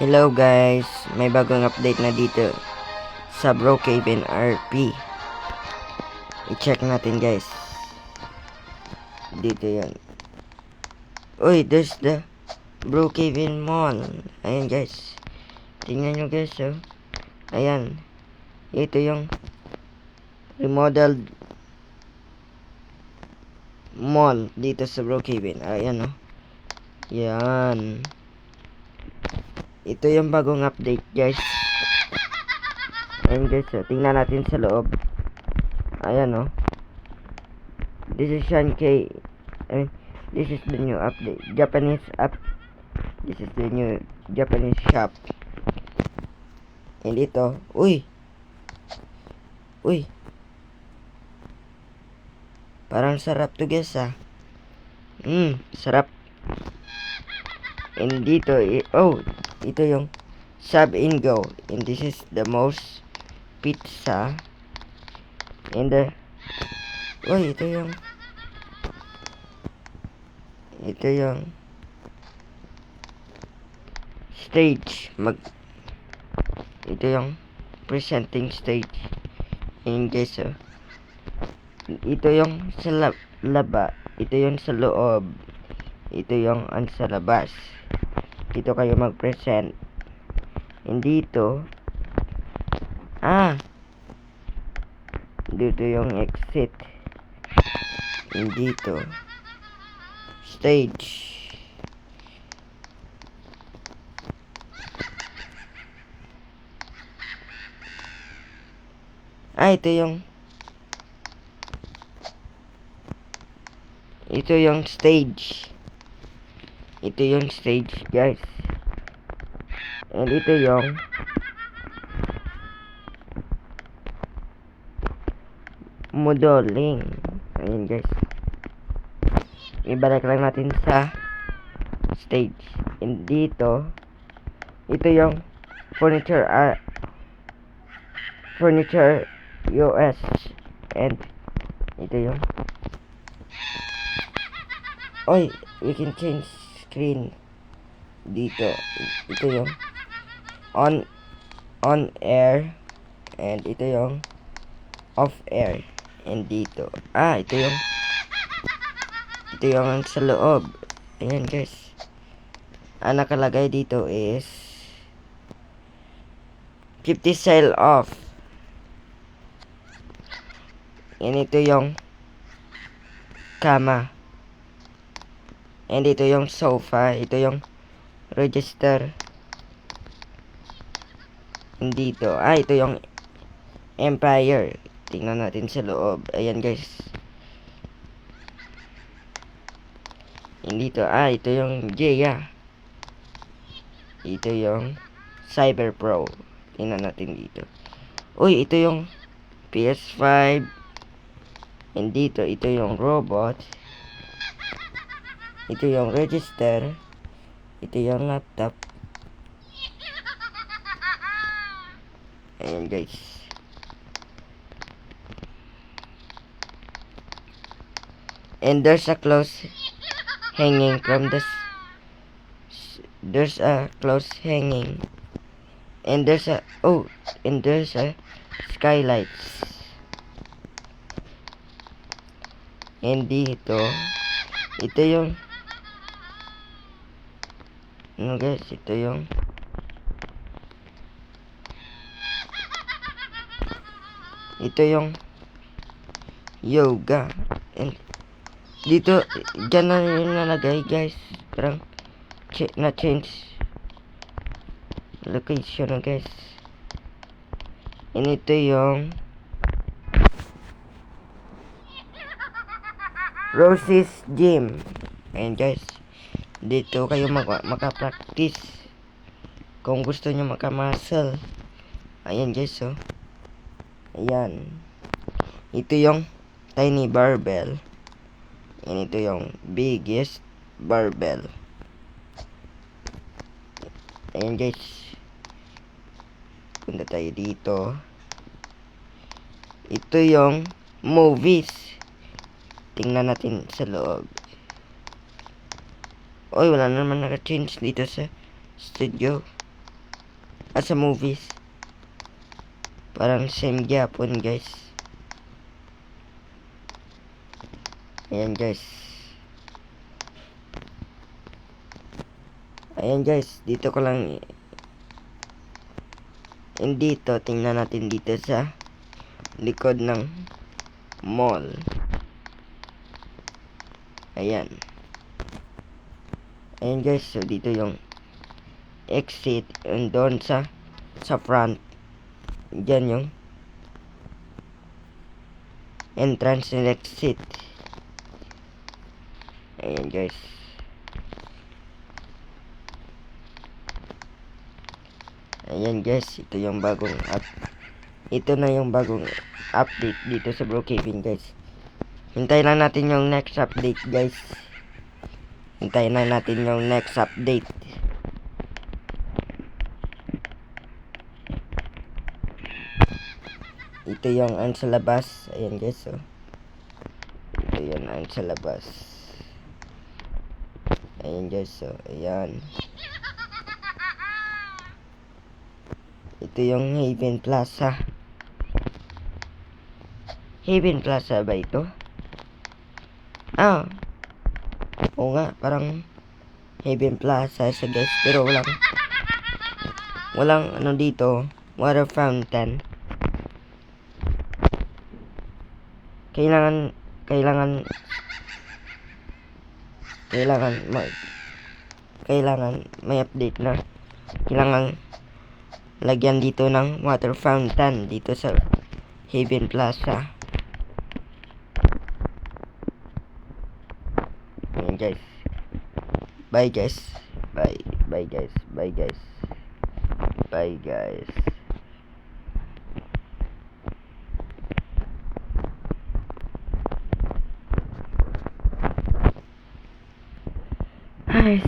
Hello guys, may bagong update na dito sa Brookhaven RP. I-check natin guys. Dito yan. Uy, there's the Brookhaven Mall. Ayan guys. Tingnan nyo guys oh. Ayan. Ito yung remodeled mall dito sa Brookhaven. Ayan oh. Yan. Ito yung bagong update guys. Ayan guys, tingnan natin sa loob. Ayan oh. This is Shankei. This is the new update. This is the new Japanese shop. And ito, uy. Parang sarap to guys ah. Sarap. And dito, ito yung Sub and Go. And this is the most pizza. And ito yung stage. Ito yung presenting stage. And guys, ito yung sa ito yung sa loob. Ito yung sa labas. Dito kayo mag-present. And dito, dito yung exit. And dito, stage. Ito yung stage. Ito yung stage guys. And ito yung modeling. Ayan guys. Ibalik lang natin sa stage. And dito, ito yung furniture US. And ito yung we can change screen dito. Ito yung on air. And ito yung off air. And dito, ito yung sa loob. Ayan guys. Nakalagay dito is 50 sale off. And ito yung kama. And ito yung sofa. Ito yung register. And dito, ito yung Empire. Tingnan natin sa loob. Ayan guys. And dito, ito yung Jaya. Ito yung Cyber Pro. Tingnan natin dito. Ito yung PS5. And dito, ito yung robot. Ito yung register. Ito yung laptop. Ayan guys. And there's a clothes hanging from this. There's a clothes hanging. And there's a skylights. And dito, ito yung guys, ito yung yoga. And dito, dyan na yung nalagay guys. Parang na-change location guys. And ito yung Rosie's Gym. Ayan guys. Dito kayo maka-practice. Kung gusto nyo maka-muscle. Ayan guys Ayan. Ito yung tiny barbell. And ito yung biggest barbell. Ayan guys. Punta tayo dito. Ito yung movies. Tingnan natin sa loob. Wala naman naka-change dito sa studio. Sa movies. Parang same gyapon guys. Ayan guys. Ayan guys, dito ko lang dito, tingnan natin dito sa likod ng mall. Ayan. Ayan guys, so dito yung exit, and doon sa front. Diyan yung entrance and exit. Ayan guys. Ayan guys, ito yung bagong ito na yung bagong update dito sa Brookhaven guys. Hintayin lang natin yung next update guys. Hintayin lang natin yung next update. Ito yung sa labas. Ayan guys, so. Ito yung sa labas. Ayan guys, so. Ayan. Ito yung Haven Plaza. Haven Plaza ba ito? Oo nga, parang Haven Plaza sa guys, pero walang ano dito, water fountain. Kailangan may update na. Kailangan lagyan dito ng water fountain dito sa Haven Plaza. Ayan guys. Bye guys. Bye guys. Bye guys. Bye guys. Guys.